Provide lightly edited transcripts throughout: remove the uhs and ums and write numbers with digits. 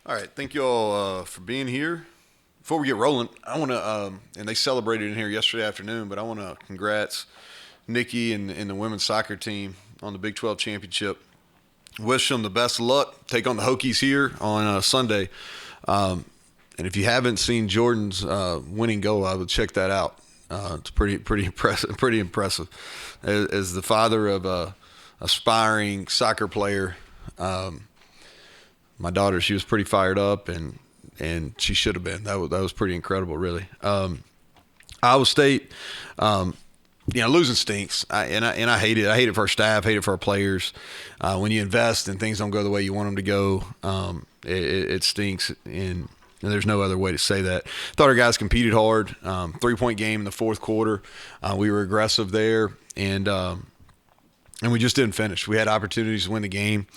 All right, thank you all for being here. Before we get rolling, I want to, and they celebrated in here yesterday afternoon, but I want to congrats Nikki and the women's soccer team on the Big 12 championship. Wish them the best of luck. Take on the Hokies here on Sunday. And if you haven't seen Jordan's winning goal, I would check that out. It's pretty impressive. Pretty impressive. As the father of a aspiring soccer player, my daughter, she was pretty fired up, and she should have been. That was pretty incredible, really. Iowa State, losing stinks, and I hate it. I hate it for our staff, hate it for our players. When you invest and things don't go the way you want them to go, it stinks, and there's no other way to say that. Thought our guys competed hard. 3-point game in the fourth quarter. We were aggressive there, and we just didn't finish. We had opportunities to win the game.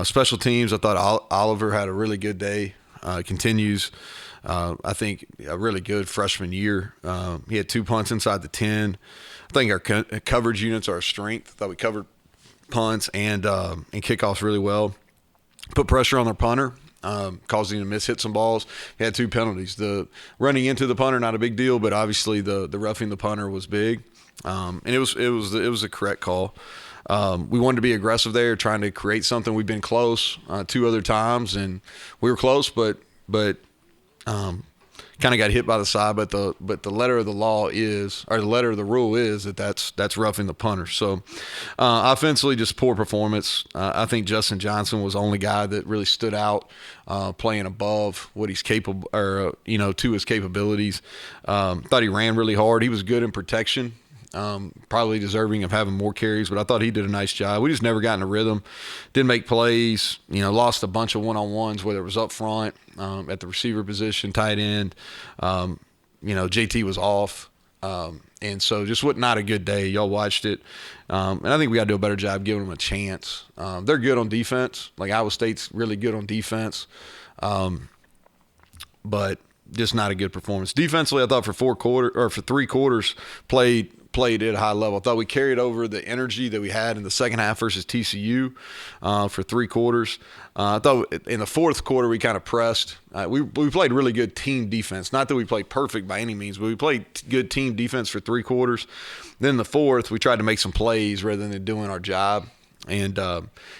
Special teams, I thought Oliver had a really good day. Continues, I think, a really good freshman year. He had 2 punts inside the 10. I think our coverage units are a strength. I thought we covered punts and kickoffs really well. Put pressure on their punter, causing him to hit some balls. He had 2 penalties. The running into the punter, not a big deal, but obviously the roughing the punter was big. And it was a correct call. We wanted to be aggressive there, trying to create something. We've been close 2 other times, and we were close, but kind of got hit by the side. But the letter of the law is, or the letter of the rule is that's roughing the punter. So offensively, just poor performance. I think Justin Johnson was the only guy that really stood out, playing above what he's capable, or to his capabilities. Thought he ran really hard. He was good in protection. Probably deserving of having more carries, but I thought he did a nice job. We just never got in a rhythm. Didn't make plays. Lost a bunch of one-on-ones, whether it was up front, at the receiver position, tight end. JT was off. And so just not a good day. Y'all watched it. And I think we got to do a better job giving them a chance. They're good on defense. Like Iowa State's really good on defense. But just not a good performance. Defensively, I thought for 3 quarters played at a high level. I thought we carried over the energy that we had in the second half versus TCU for 3 quarters. I thought in the fourth quarter we kind of pressed. We played really good team defense. Not that we played perfect by any means, but we played good team defense for 3 quarters. Then the fourth, we tried to make some plays rather than doing our job, and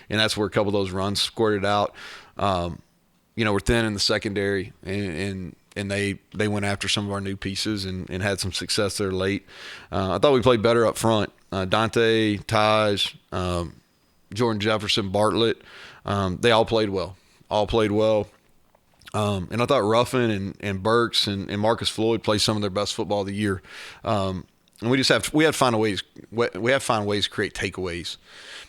that's where a couple of those runs squirted out. We're thin in the secondary, and they went after some of our new pieces and had some success there late. I thought we played better up front. Dante, Taj, Jordan Jefferson, Bartlett, they all played well. And I thought Ruffin and Burks and Marcus Floyd played some of their best football of the year. And we have to find ways to create takeaways.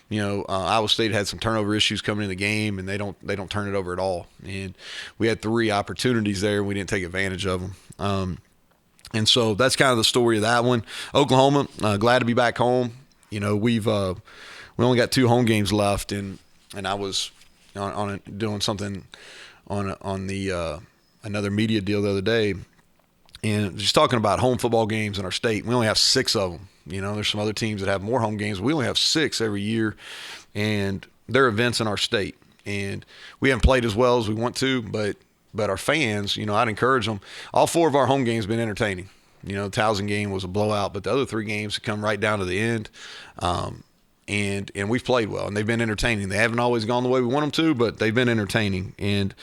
Iowa State had some turnover issues coming in the game, and they don't turn it over at all. And we had 3 opportunities there, and we didn't take advantage of them. And so that's kind of the story of that one. Oklahoma, glad to be back home. We only got 2 home games left, and I was doing something on the another media deal the other day, and just talking about home football games in our state. We only have 6 of them. There's some other teams that have more home games. We only have 6 every year, and they're events in our state. And we haven't played as well as we want to, but our fans, I'd encourage them. All 4 of our home games have been entertaining. The Towson game was a blowout, but the other 3 games have come right down to the end. And we've played well, and they've been entertaining. They haven't always gone the way we want them to, but they've been entertaining. And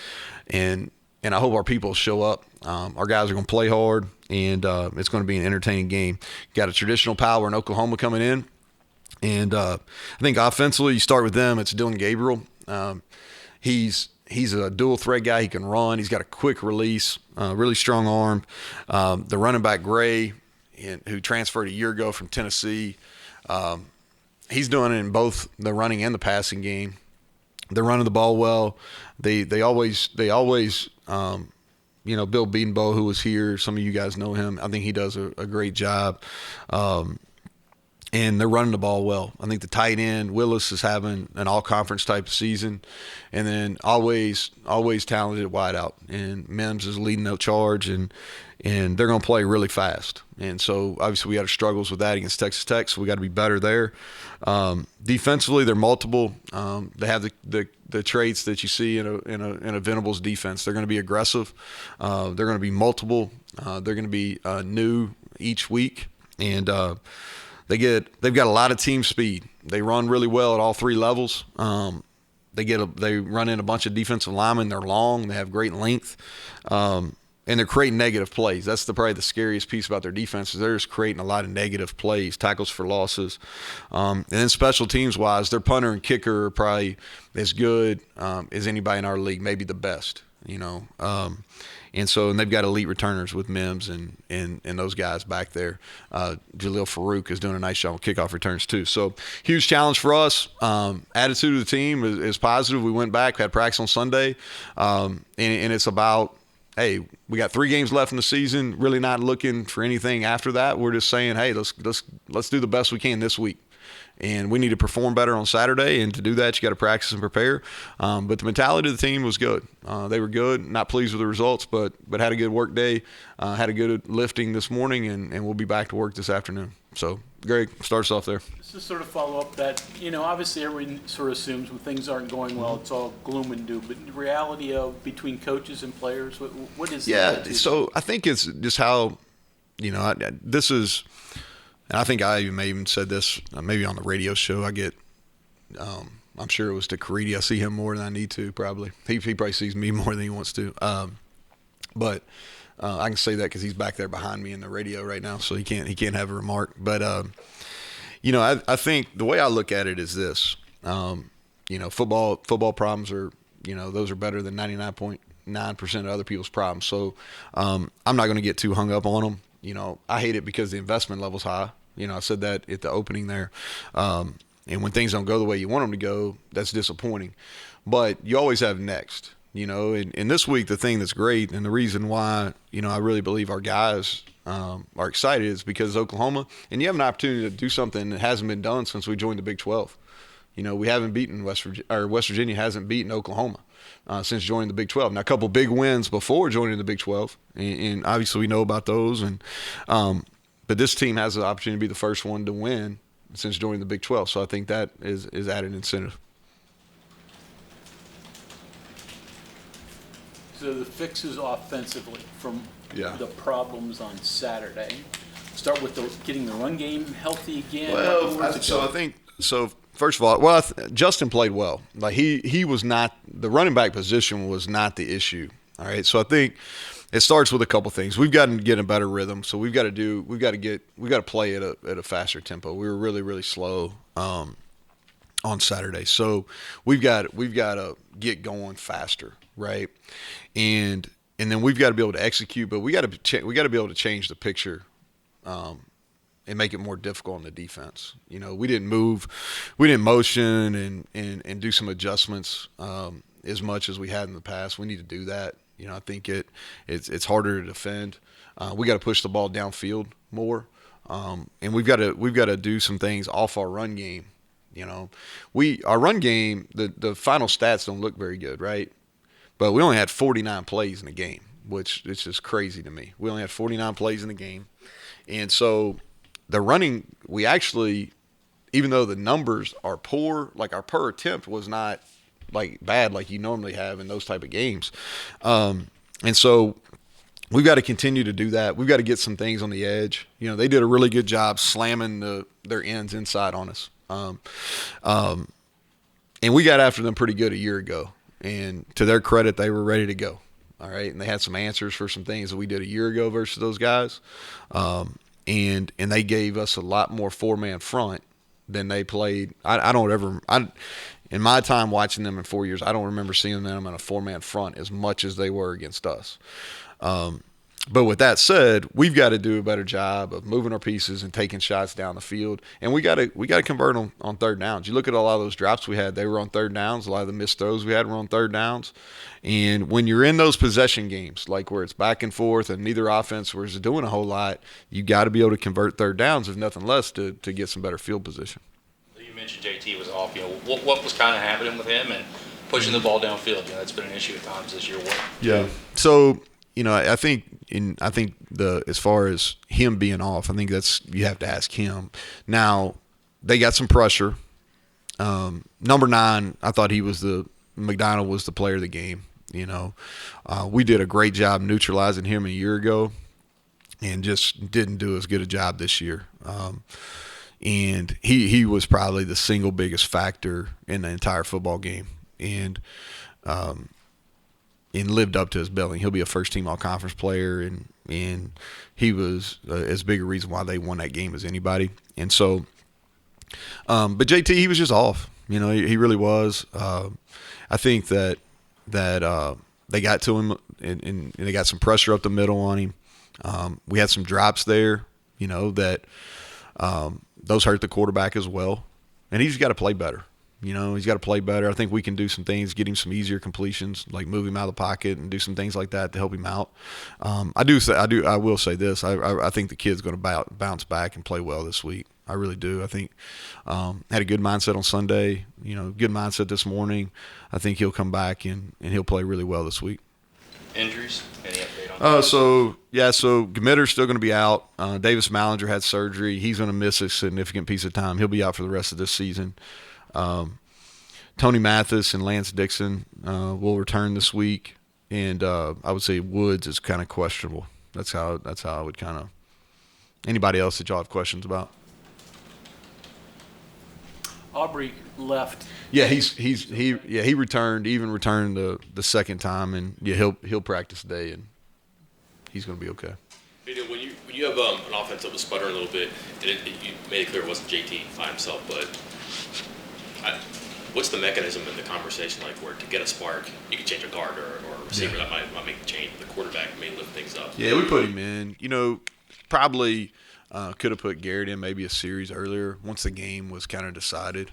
I hope our people show up. Our guys are going to play hard, and it's going to be an entertaining game. Got a traditional power in Oklahoma coming in, and I think offensively you start with them. It's Dylan Gabriel. He's a dual threat guy. He can run. He's got a quick release, really strong arm. The running back Gray, who transferred a year ago from Tennessee, he's doing it in both the running and the passing game. They're running the ball well. They always Bill Bedenbaugh, who was here, some of you guys know him. I think he does a great job. and they're running the ball well. I think the tight end Willis is having an all-conference type of season, and then always talented wideout. And Mims is leading the charge, and they're going to play really fast. And so obviously we had struggles with that against Texas Tech, so we got to be better there. Defensively, they're multiple. They have the traits that you see in a Venables defense. They're going to be aggressive. They're going to be multiple. They're going to be new each week, and they've got a lot of team speed. They run really well at all three levels. They run in a bunch of defensive linemen. They're long. They have great length. And they're creating negative plays. That's probably the scariest piece about their defense is they're just creating a lot of negative plays, tackles for losses. And then special teams-wise, their punter and kicker are probably as good as anybody in our league, maybe the best, And they've got elite returners with Mims and those guys back there. Jaleel Farouk is doing a nice job with kickoff returns too. So huge challenge for us. Attitude of the team is positive. We went back, had practice on Sunday, and it's about, hey, we got 3 games left in the season. Really not looking for anything after that. We're just saying, hey, let's do the best we can this week. And we need to perform better on Saturday, and to do that, you got to practice and prepare. But the mentality of the team was good. They were good. Not pleased with the results, but had a good work day. Had a good lifting this morning, and we'll be back to work this afternoon. So, Greg, starts off there. Just to sort of follow up that, obviously everyone sort of assumes when things aren't going well, it's all gloom and doom. But the reality of between coaches and players, what is that? Yeah, so I think it's just how, this is – and I think I may even said this maybe on the radio show. I get, I'm sure it was to Caridi. I see him more than I need to probably. He probably sees me more than he wants to. But I can say that because he's back there behind me in the radio right now, so he can't have a remark. But I think the way I look at it is this. Football problems are, those are better than 99.9% of other people's problems. So I'm not going to get too hung up on them. I hate it because the investment level's high. I said that at the opening there. And when things don't go the way you want them to go, that's disappointing. But you always have next, And this week, the thing that's great and the reason why, I really believe our guys are excited is because Oklahoma, and you have an opportunity to do something that hasn't been done since we joined the Big 12. We haven't beaten West Virginia hasn't beaten Oklahoma since joining the Big 12. Now, a couple big wins before joining the Big 12, and obviously we know about those. And but this team has the opportunity to be the first one to win since joining the Big 12. So I think that is added incentive. So the fixes offensively from the problems on Saturday. Start with getting the run game healthy again. Well, I think so. First of all, Justin played well. Like he was not, the running back position was not the issue. All right, so I think it starts with a couple things. We've got to get in a better rhythm. So we've got to play at a faster tempo. We were really, really slow on Saturday. So we've got to get going faster, right? And then we've got to be able to execute, but we got to be able to change the picture. And make it more difficult on the defense. We didn't move, we didn't motion and do some adjustments as much as we had in the past. We need to do that. I think it's harder to defend. We got to push the ball downfield more, and we've got to do some things off our run game. Our run game, the final stats don't look very good, right? But we only had 49 plays in the game, which is just crazy to me. We only had 49 plays in the game, and so. The running, we actually, even though the numbers are poor, like our per attempt was not like bad like you normally have in those type of games. And so we've got to continue to do that. We've got to get some things on the edge. They did a really good job slamming their ends inside on us. And we got after them pretty good a year ago. And to their credit, they were ready to go. All right. And they had some answers for some things that we did a year ago versus those guys. And they gave us a lot more 4-man front than they played. In my time watching them in 4 years, I don't remember seeing them in a 4-man front as much as they were against us. But with that said, we've got to do a better job of moving our pieces and taking shots down the field, and we got to convert on third downs. You look at a lot of those drops we had; they were on third downs. A lot of the missed throws we had were on third downs. And when you're in those possession games, like where it's back and forth and neither offense was doing a whole lot, you got to be able to convert third downs, if nothing less, to get some better field position. You mentioned JT was off. What was kind of happening with him and pushing the ball downfield? That's been an issue at times this year. Yeah. So I think as far as him being off, I think you have to ask him. Now, they got some pressure. Number 9, I thought McDonald was the player of the game. We did a great job neutralizing him a year ago, and just didn't do as good a job this year. And he was probably the single biggest factor in the entire football game, and lived up to his billing. He'll be a first-team all-conference player, and he was as big a reason why they won that game as anybody. And so, but JT, he was just off. He really was. I think that they got to him, and they got some pressure up the middle on him. We had some drops there, that those hurt the quarterback as well. And he's got to play better. He's got to play better. I think we can do some things, get him some easier completions, like move him out of the pocket and do some things like that to help him out. I will say this. I think the kid's going to bounce back and play well this week. I really do. I think had a good mindset on Sunday, good mindset this morning. I think he'll come back and he'll play really well this week. Injuries? Any update on that? So Gmitter's still going to be out. Davis Mallinger had surgery. He's going to miss a significant piece of time. He'll be out for the rest of this season. Tony Mathis and Lance Dixon will return this week, and I would say Woods is kind of questionable. That's how I would kind of. Anybody else that y'all have questions about? Aubrey left. Yeah, he returned. Even returned the second time, and he'll practice today, and he's going to be okay. When you have an offense that was sputtering a little bit, and you made it clear it wasn't JT by himself, but what's the mechanism in the conversation like where to get a spark, you can change a guard or a receiver that might make the change, the quarterback may lift things up? Yeah, we put him in. Probably could have put Garrett in maybe a series earlier once the game was kind of decided.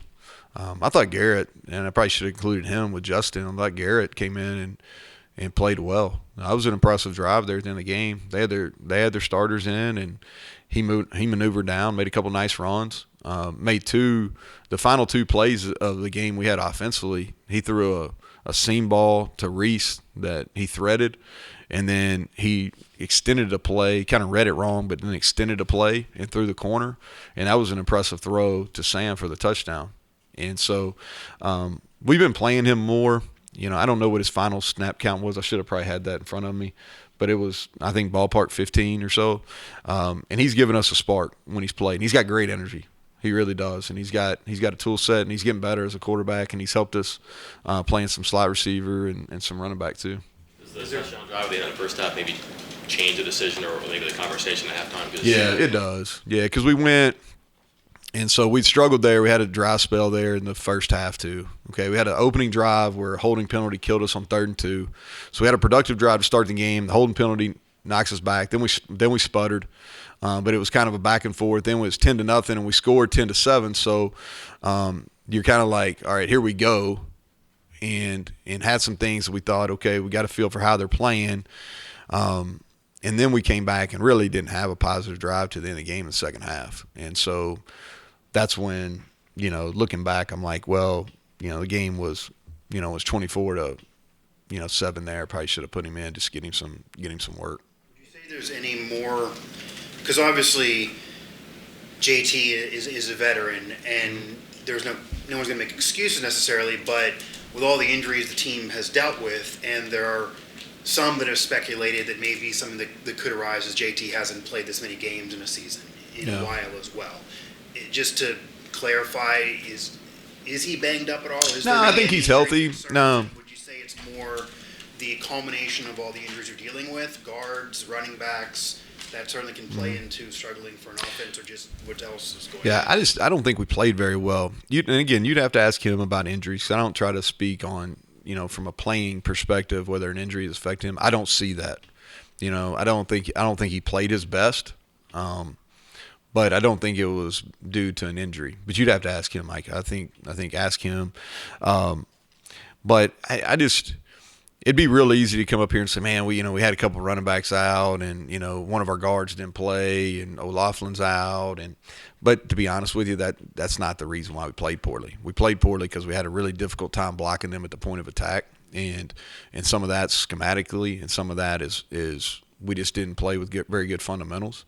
I thought Garrett, and I probably should have included him with Justin, I thought Garrett came in and played well. That was an impressive drive there at the end of the game. They had their starters in, and he maneuvered down, made a couple nice runs. Made the final 2 plays of the game we had offensively. He threw a seam ball to Reese that he threaded, and then he extended a play, kind of read it wrong, but then extended a play and threw the corner, and that was an impressive throw to Sam for the touchdown. And so we've been playing him more. I don't know what his final snap count was. I should have probably had that in front of me. But it was, I think, ballpark 15 or so. And he's given us a spark when he's played. And he's got great energy. He really does. And he's got a tool set, and he's getting better as a quarterback, and he's helped us playing some slot receiver and some running back too. Does the touchdown drive at the end of the first half maybe change the decision or maybe the conversation at halftime? Yeah, it does. Yeah, because we went – and so we struggled there. We had a dry spell there in the first half too. Okay, we had an opening drive where a holding penalty killed us on 3rd and 2. So we had a productive drive to start the game. The holding penalty knocks us back. Then we sputtered, but it was kind of a back and forth. Then it was 10-0, and we scored 10-7. So you're kind of like, all right, here we go, and had some things that we thought, okay, we got a feel for how they're playing. And then we came back and really didn't have a positive drive to the end of the game in the second half. And so that's when, looking back, I'm like, well, the game was 24-7 there. Probably should have put him in, just get him some work. Would you say there's any more, because obviously JT is a veteran, and there's no one's going to make excuses necessarily, but with all the injuries the team has dealt with, and there are some that have speculated that maybe something that could arise as JT hasn't played this many games in a season in a while as well. Just to clarify, is he banged up at all? No, I think he's healthy. No. Would you say it's more the culmination of all the injuries you're dealing with, guards, running backs, that certainly can play into struggling for an offense, or just what else is going on? Yeah, I don't think we played very well. And again, you'd have to ask him about injuries. I don't try to speak on, from a playing perspective, whether an injury is affecting him. I don't see that. I don't think he played his best. But I don't think it was due to an injury. But you'd have to ask him, Mike. I think ask him. But I just, it'd be real easy to come up here and say, man, we had a couple running backs out, and one of our guards didn't play, and O'Loughlin's out, but to be honest with you, that's not the reason why we played poorly. We played poorly because we had a really difficult time blocking them at the point of attack, and some of that's schematically, and some of that is we just didn't play with very good fundamentals,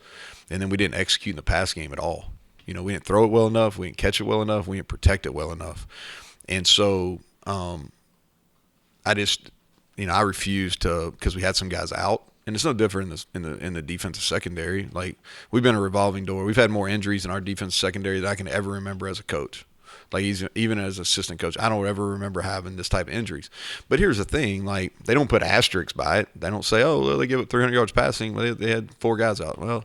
and then we didn't execute in the pass game at all. We didn't throw it well enough, we didn't catch it well enough, we didn't protect it well enough, and so I just, I refused to, because we had some guys out, and it's no different in the defensive secondary. Like, we've been a revolving door. We've had more injuries in our defensive secondary than I can ever remember as a coach. Like, even as assistant coach, I don't ever remember having this type of injuries. But here's the thing: like, they don't put asterisks by it. They don't say, oh, well, they give it 300 yards passing. They had 4 guys out. Well,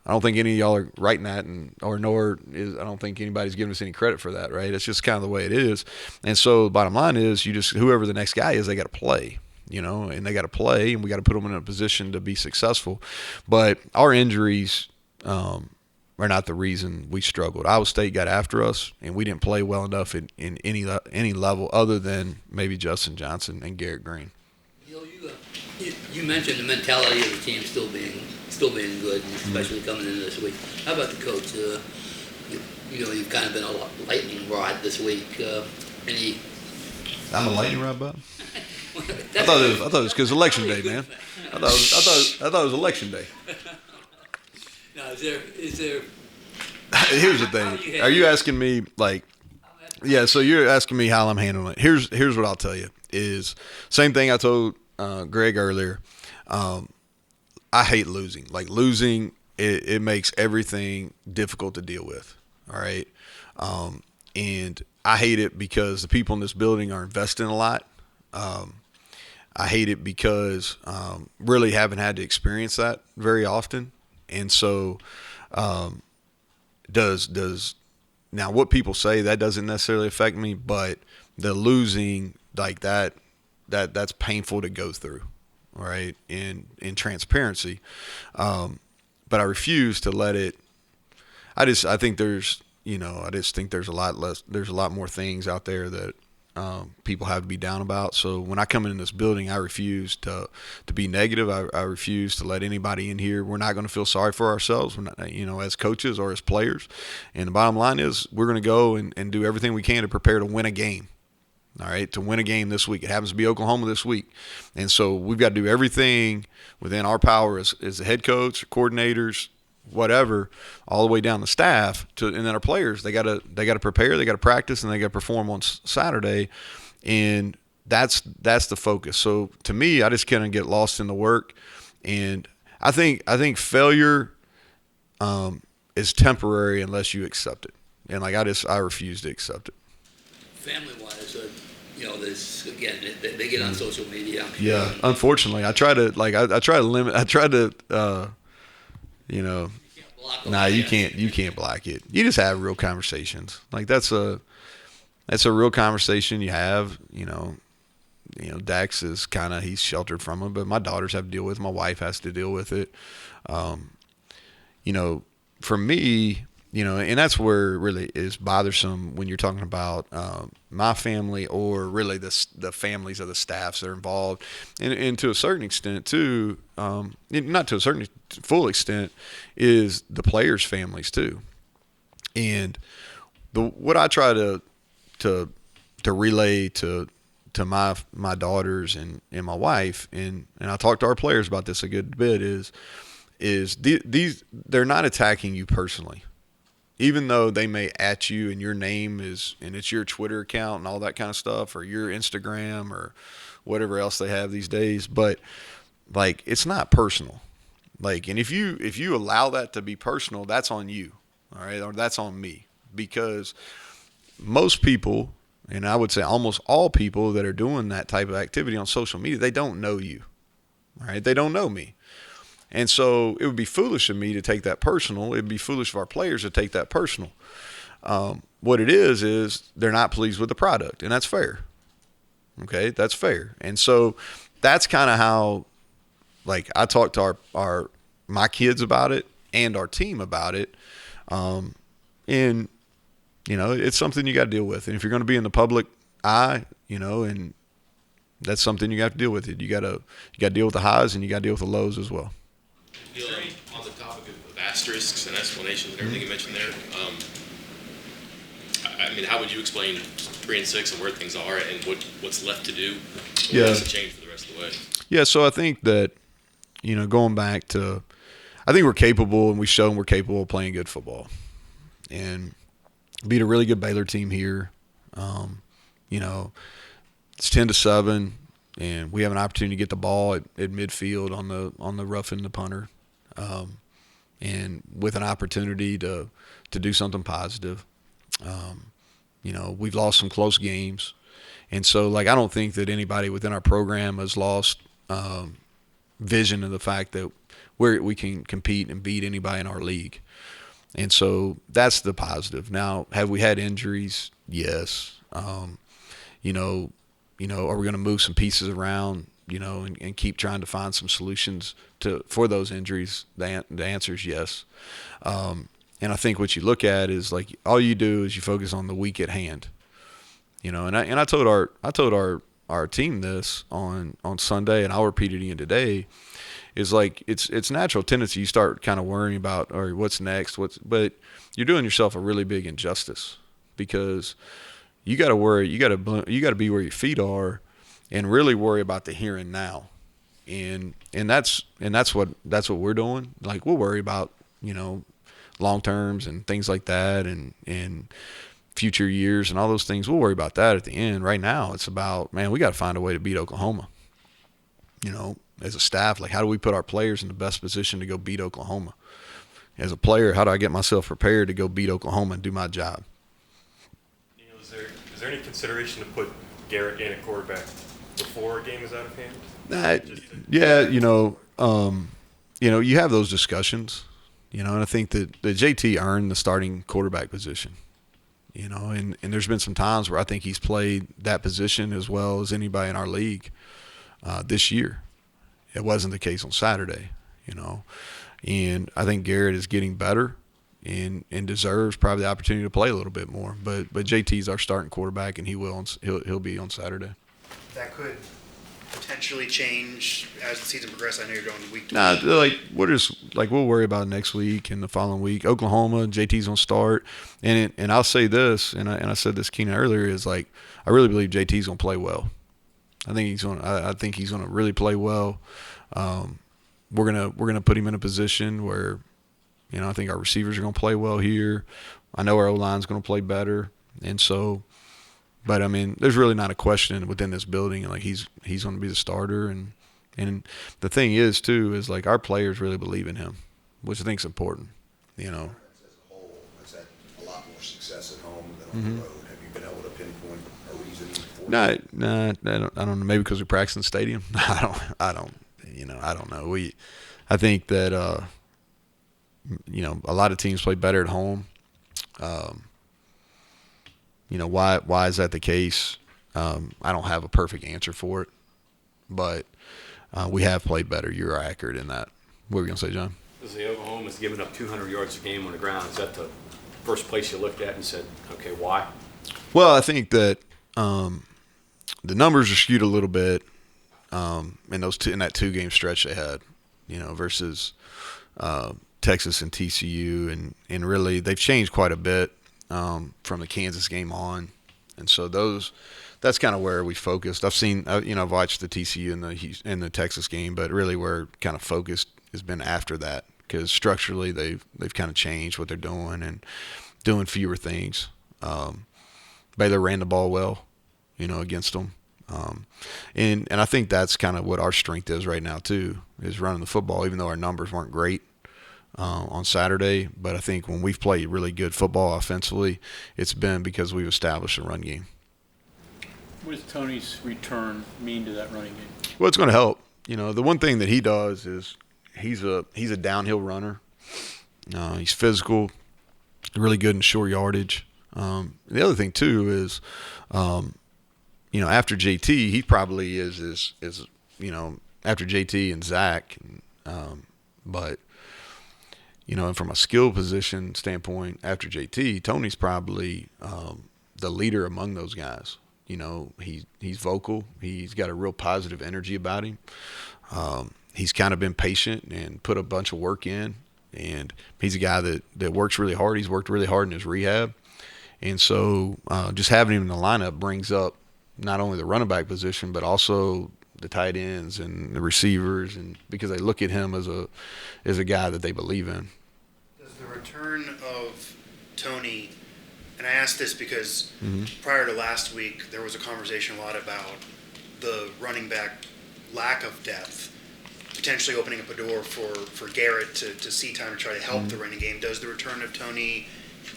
I don't think any of y'all are writing that, I don't think anybody's giving us any credit for that, right? It's just kind of the way it is. And so the bottom line is, whoever the next guy is, they got to play, and they got to play, and we got to put them in a position to be successful. But our injuries are not the reason we struggled. Iowa State got after us, and we didn't play well enough in any level other than maybe Justin Johnson and Garrett Green. You mentioned the mentality of the team still being good, especially coming into this week. How about the coach? You've kind of been a lightning rod this week. I'm a lightning rod, Bob. I thought it was because election day, man. I thought it was election day. Now, is there? Here's the thing. Are you asking me like? Yeah. So you're asking me how I'm handling it. Here's what I'll tell you. Is same thing I told Greg earlier. I hate losing. Like, losing, it makes everything difficult to deal with. All right. And I hate it because the people in this building are investing a lot. I hate it because really haven't had to experience that very often. And so does now what people say, that doesn't necessarily affect me, but the losing like that's painful to go through. All right, in transparency, but I refuse to let it. I think there's a lot more things out there that people have to be down about. So when I come in this building, I refuse to be negative. I refuse to let anybody in here. We're not going to feel sorry for ourselves, as coaches or as players. And the bottom line is, we're going to go and do everything we can to prepare to win a game. All right, to win a game this week. It happens to be Oklahoma this week. And so we've got to do everything within our power as the head coach, coordinators, whatever, all the way down the staff and then our players. They got to prepare, they got to practice, and they got to perform on Saturday. And that's the focus. So to me, I just kind of get lost in the work. And I think failure is temporary unless you accept it. And I refuse to accept it. Family-wise, this again, they get on social media. I'm sure. Yeah, unfortunately, I try to limit. I try to, you can't block it. You just have real conversations. Like that's a real conversation you have. Dax is he's sheltered from it, but my daughters have to deal with it. My wife has to deal with it. For me. And that's where it really is bothersome when you're talking about my family or really the families of the staffs that are involved. And to a certain extent, too, not to a certain full extent, is the players' families, too. And what I try to relay to my daughters and my wife, and I talk to our players about this a good bit, is these they're not attacking you personally. Even though they may at you and your name and it's your Twitter account and all that kind of stuff, or your Instagram or whatever else they have these days, but it's not personal. And if you allow that to be personal, that's on you, all right, or that's on me, because most people, and I would say almost all people that are doing that type of activity on social media, they don't know you, all right, they don't know me. And so it would be foolish of me to take that personal. It would be foolish of our players to take that personal. What it is they're not pleased with the product, and that's fair. Okay, that's fair. And so that's kind of how like I talked to my kids about it and our team about it, and it's something you got to deal with. And if you're going to be in the public eye, and that's something you got to deal with. You got to deal with the highs and you got to deal with the lows as well. On the topic of asterisks and explanations and everything you mentioned there, I mean, how would you explain 3 and 6 and where things are and what's left to do? What has to change for the rest of the way? Yeah, so I think that, going back to, I think we're capable, and we've shown we're capable of playing good football. And beat a really good Baylor team here. It's 10-7, and we have an opportunity to get the ball at midfield on the roughing the punter, and with an opportunity to do something positive. We've lost some close games, and so I don't think that anybody within our program has lost vision of the fact that we can compete and beat anybody in our league. And so that's the positive. Now, have we had injuries? Yes. Are we going to move some pieces around, and keep trying to find some solutions for those injuries? The answer is yes. And I think what you look at is all you do is you focus on the week at hand. And I told our team this on Sunday, and I'll repeat it again today. Is it's natural tendency you start kind of worrying about what's next, but you're doing yourself a really big injustice, because you got to worry, you got to be where your feet are, and really worry about the here and now, and that's what we're doing. We'll worry about long terms and things like that, and future years and all those things. We'll worry about that at the end. Right now, it's about, man, we got to find a way to beat Oklahoma. As a staff, how do we put our players in the best position to go beat Oklahoma? As a player, how do I get myself prepared to go beat Oklahoma and do my job? Neal, is there any consideration to put Garrett in at quarterback before a game is out of hand? You have those discussions, and I think that JT earned the starting quarterback position, and there's been some times where I think he's played that position as well as anybody in our league this year. It wasn't the case on Saturday, and I think Garrett is getting better and deserves probably the opportunity to play a little bit more. But JT's our starting quarterback, and he'll be on Saturday. That could potentially change as the season progresses. I know you're going week to week. We'll worry about it next week and the following week. Oklahoma, JT's gonna start, and I'll say this, and I said this, Keenan, earlier, is I really believe JT's gonna play well. I think he's gonna really play well. We're gonna put him in a position where, I think our receivers are gonna play well here. I know our O-line's gonna play better, and so. But I mean, there's really not a question within this building. He's gonna be the starter, and the thing is too is our players really believe in him, which I think is important. As a whole, has had a lot more success at home than on the road. Have you been able to pinpoint a reason for that? No, I don't know. Maybe because we practice in the stadium. I don't know. I think that a lot of teams play better at home. Why is that the case? I don't have a perfect answer for it, but we have played better. You're accurate in that. What were you gonna say, John? Because the Oklahoma is giving up 200 yards a game on the ground. Is that the first place you looked at and said, okay, why? Well, I think that the numbers are skewed a little bit in that 2-game stretch they had, versus Texas and TCU, and really they've changed quite a bit from the Kansas game on, and so that's kind of where we focused. I've watched the TCU and the Texas game, but really where kind of focused has been after that, because structurally they've kind of changed what they're doing and doing fewer things. Baylor ran the ball well, against them. And I think that's kind of what our strength is right now too, is running the football, even though our numbers weren't great on Saturday. But I think when we've played really good football offensively, it's been because we've established a run game. What does Tony's return mean to that running game? Well, it's going to help. The one thing that he does is he's a downhill runner. He's physical, really good in short yardage. The other thing too is, after JT, he probably is after JT and Zach, but and from a skill position standpoint, after JT, Tony's probably the leader among those guys. He's vocal. He's got a real positive energy about him. He's kind of been patient and put a bunch of work in, and he's a guy that works really hard. He's worked really hard in his rehab, and so just having him in the lineup brings up not only the running back position but also the tight ends and the receivers, and because they look at him as a guy that they believe in. Does the return of Tony, and I ask this because prior to last week there was a conversation a lot about the running back lack of depth, potentially opening up a door for Garrett to see time to try to help the running game. Does the return of Tony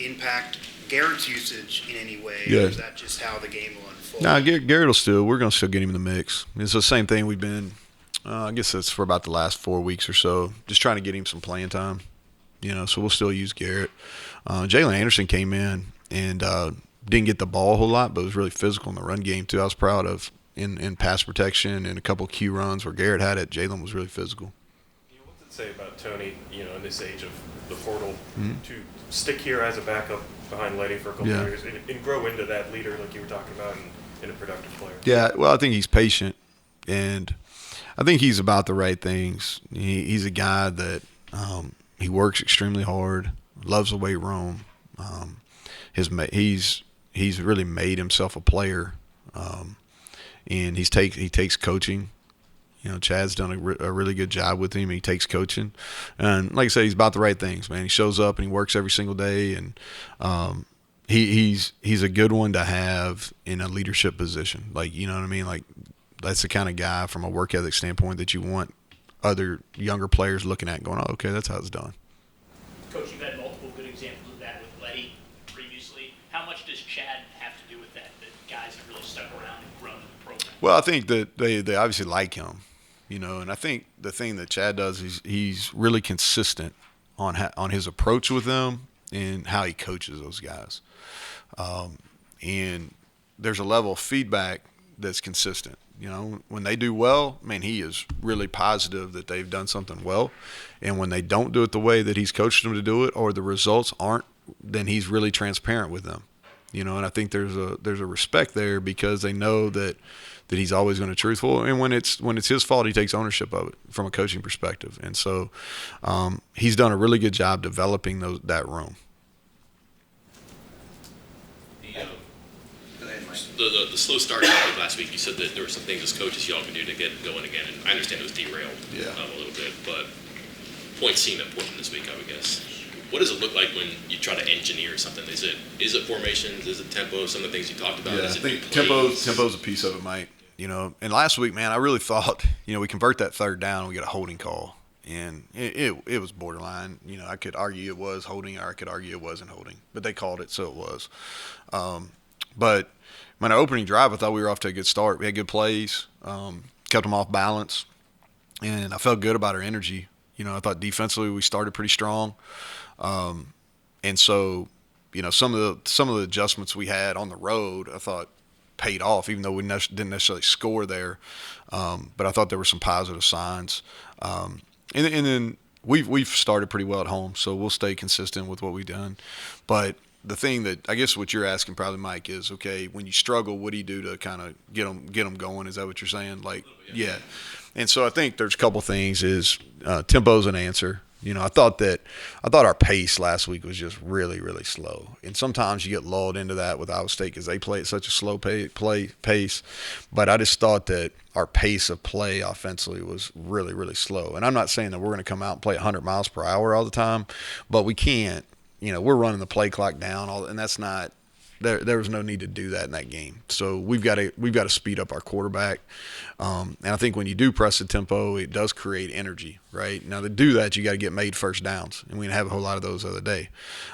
impact Garrett's usage in any way, or is that just how the game will unfold? No, Garrett we're going to still get him in the mix. It's the same thing we've been, I guess that's for about the last 4 weeks or so, just trying to get him some playing time. So we'll still use Garrett. Jalen Anderson came in and didn't get the ball a whole lot, but was really physical in the run game too. I was proud of in pass protection and a couple of key runs where Garrett had it. Jalen was really physical. What's it say about Tony, in this age of the portal, to stick here as a backup behind Letty for a couple of years and grow into that leader like you were talking about and a productive player? Yeah, well, I think he's patient, and I think he's about the right things. He's a guy that he works extremely hard, loves the weight room. He's really made himself a player, and he takes coaching. Chad's done a really good job with him. He takes coaching, and like I said, he's about the right things, man. He shows up and he works every single day, and he's a good one to have in a leadership position. Like, you know what I mean? Like, that's the kind of guy from a work ethic standpoint that you want other younger players looking at and going, oh, okay, that's how it's done. Coach, you've had multiple good examples of that with Letty previously. How much does Chad have to do with that guys have really stuck around and grown in the program? Well, I think that they obviously like him, and I think the thing that Chad does is he's really consistent on his approach with them and how he coaches those guys. And there's a level of feedback that's consistent. When they do well, man, he is really positive that they've done something well. And when they don't do it the way that he's coached them to do it, or the results aren't, then he's really transparent with them. And I think there's a respect there because they know that he's always going to be truthful. And when it's his fault, he takes ownership of it from a coaching perspective. And so he's done a really good job developing that room. The slow start last week, you said that there were some things as coaches y'all can do to get going again, and I understand it was derailed a little bit, but points seem important this week, I would guess. What does it look like when you try to engineer something? Is it formations? Is it tempo? Some of the things you talked about? Yeah, is I it think tempo's a piece of it, Mike. And last week, man, I really thought, we convert that third down, we get a holding call. And it was borderline. I could argue it was holding, or I could argue it wasn't holding. But they called it, so it was. But when our opening drive, I thought we were off to a good start. We had good plays, kept them off balance, and I felt good about our energy. I thought defensively we started pretty strong, and so some of the adjustments we had on the road, I thought paid off, even though we didn't necessarily score there. But I thought there were some positive signs, and then we've started pretty well at home, so we'll stay consistent with what we've done, but. The thing that I guess what you're asking probably, Mike, is, okay, when you struggle, what do you do to kind of get them going? Is that what you're saying? Like, yeah. And so I think there's a couple things. Is tempo's an answer. I thought our pace last week was just really, really slow. And sometimes you get lulled into that with Iowa State because they play at such a slow pace. But I just thought that our pace of play offensively was really, really slow. And I'm not saying that we're going to come out and play 100 miles per hour all the time, but we can't. We're running the play clock down, and that's not there. There was no need to do that in that game. So we've got to speed up our quarterback. And I think when you do press the tempo, it does create energy, right? Now to do that, you got to get made first downs, and we didn't have a whole lot of those the other day.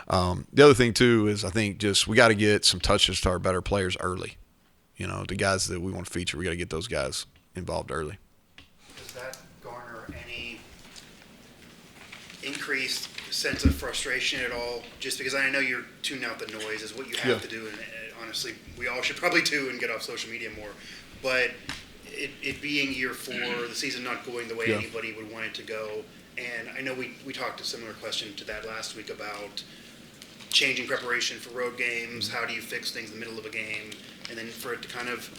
The other thing too is I think just we got to get some touches to our better players early. The guys that we want to feature, we got to get those guys involved early. Does that garner any increased sense of frustration at all? Just because I know you're tuning out the noise is what you have to do, and honestly, we all should probably do and get off social media more. But it being year 4, the season not going the way anybody would want it to go, and I know we talked a similar question to that last week about changing preparation for road games. How do you fix things in the middle of a game, and then for it to kind of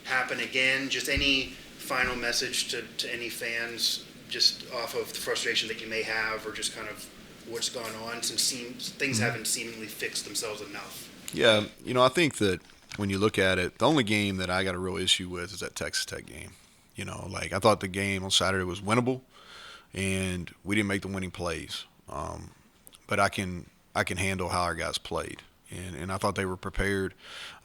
happen again? Just any final message to any fans, just off of the frustration that you may have, or just kind of what's gone on since things haven't seemingly fixed themselves enough. Yeah, I think that when you look at it, the only game that I got a real issue with is that Texas Tech game. I thought the game on Saturday was winnable, and we didn't make the winning plays. But I can handle how our guys played, and I thought they were prepared.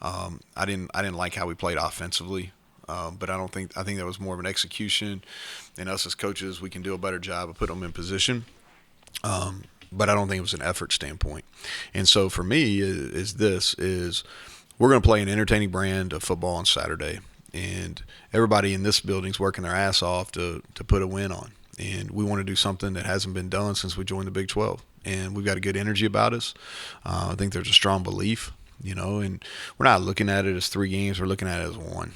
I didn't like how we played offensively, but I think that was more of an execution, and us as coaches, we can do a better job of putting them in position. But I don't think it was an effort standpoint. And so for me is we're going to play an entertaining brand of football on Saturday, and everybody in this building's working their ass off to put a win on. And we want to do something that hasn't been done since we joined the Big 12. And we've got a good energy about us. I think there's a strong belief, and we're not looking at it as 3 games. We're looking at it as 1.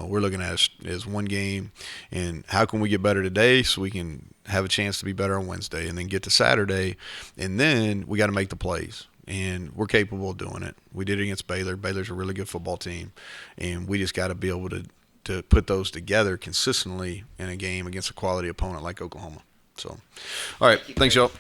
We're looking at it as 1 game, and how can we get better today so we can have a chance to be better on Wednesday, and then get to Saturday, and then we got to make the plays, and we're capable of doing it. We did it against Baylor. Baylor's a really good football team, and we just got to be able to put those together consistently in a game against a quality opponent like Oklahoma. So, all right, thanks, y'all.